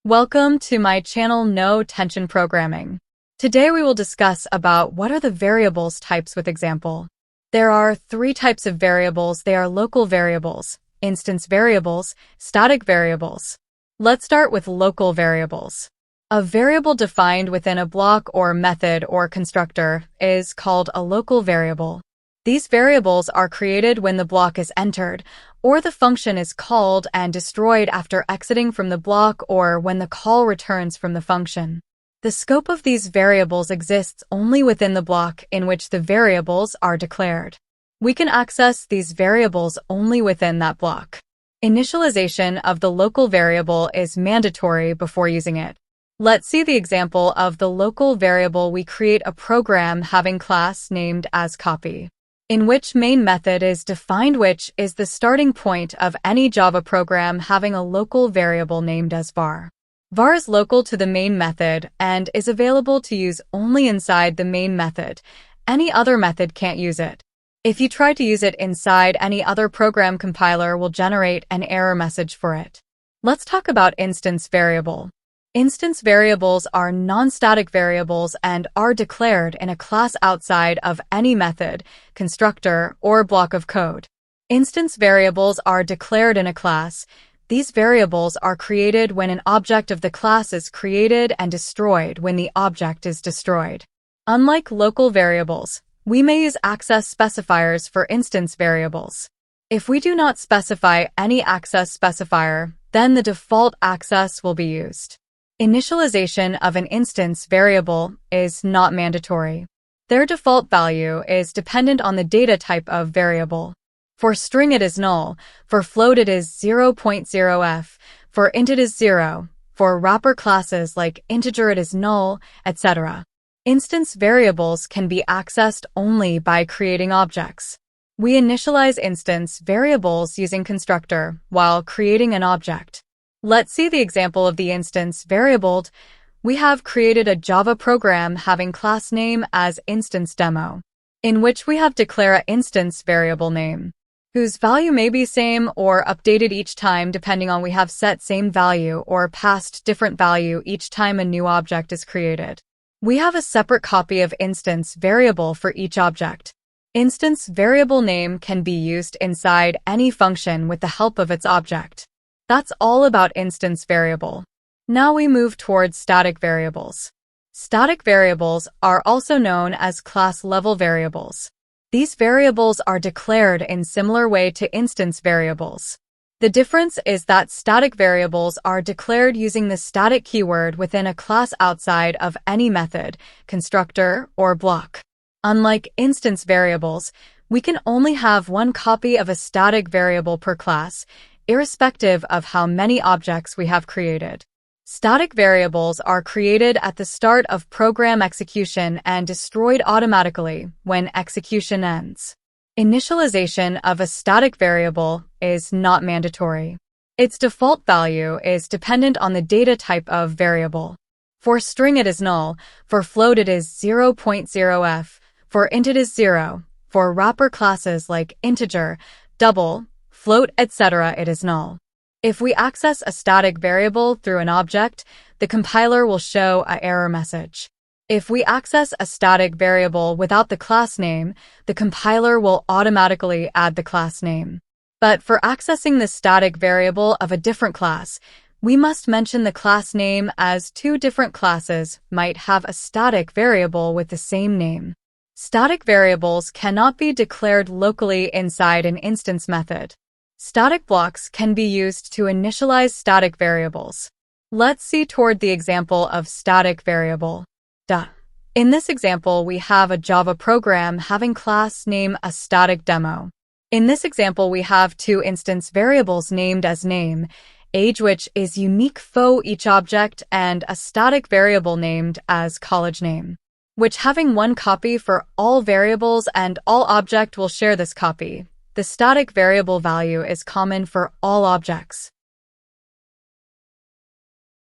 Welcome to my channel No Tension Programming. Today we will discuss about what are the variables types with example. There are three types of variables. They are local variables, instance variables, static variables. Let's start with local variables. A variable defined within a block or method or constructor is called a local variable. These variables are created when the block is entered, or the function is called and destroyed after exiting from the block or when the call returns from the function. The scope of these variables exists only within the block in which the variables are declared. We can access these variables only within that block. Initialization of the local variable is mandatory before using it. Let's see the example of the local variable. We create a program having class named as copy, in which main method is defined, which is the starting point of any Java program having a local variable named as var. Var is local to the main method and is available to use only inside the main method. Any other method can't use it. If you try to use it inside any other program, compiler will generate an error message for it. Let's talk about instance variable. Instance variables are non-static variables and are declared in a class outside of any method, constructor, or block of code. Instance variables are declared in a class. These variables are created when an object of the class is created and destroyed when the object is destroyed. Unlike local variables, we may use access specifiers for instance variables. If we do not specify any access specifier, then the default access will be used. Initialization of an instance variable is not mandatory. Their default value is dependent on the data type of variable. For string it is null, for float it is 0.0f, for int it is 0, for wrapper classes like integer it is null, etc. Instance variables can be accessed only by creating objects. We initialize instance variables using constructor while creating an object. Let's see the example of the instance variable. We have created a Java program having class name as instance demo, in which we have declare a instance variable name, whose value may be same or updated each time depending on we have set same value or passed different value each time a new object is created. We have a separate copy of instance variable for each object. Instance variable name can be used inside any function with the help of its object. That's all about instance variable. Now we move towards static variables. Static variables are also known as class-level variables. These variables are declared in similar way to instance variables. The difference is that static variables are declared using the static keyword within a class outside of any method, constructor, or block. Unlike instance variables, we can only have one copy of a static variable per class, irrespective of how many objects we have created. Static variables are created at the start of program execution and destroyed automatically when execution ends. Initialization of a static variable is not mandatory. Its default value is dependent on the data type of variable. For string it is null, for float it is 0.0f, for int it is 0, for wrapper classes like integer, double, float, etc. it is null. If we access a static variable through an object, the compiler will show an error message. If we access a static variable without the class name, the compiler will automatically add the class name. But for accessing the static variable of a different class, we must mention the class name, as two different classes might have a static variable with the same name. Static variables cannot be declared locally inside an instance method. Static blocks can be used to initialize static variables. Let's see toward the example of static variable. In this example, we have a Java program having class name a static demo. In this example, we have two instance variables named as name, age which is unique for each object, and a static variable named as college name, which having one copy for all variables and all object will share this copy. The static variable value is common for all objects.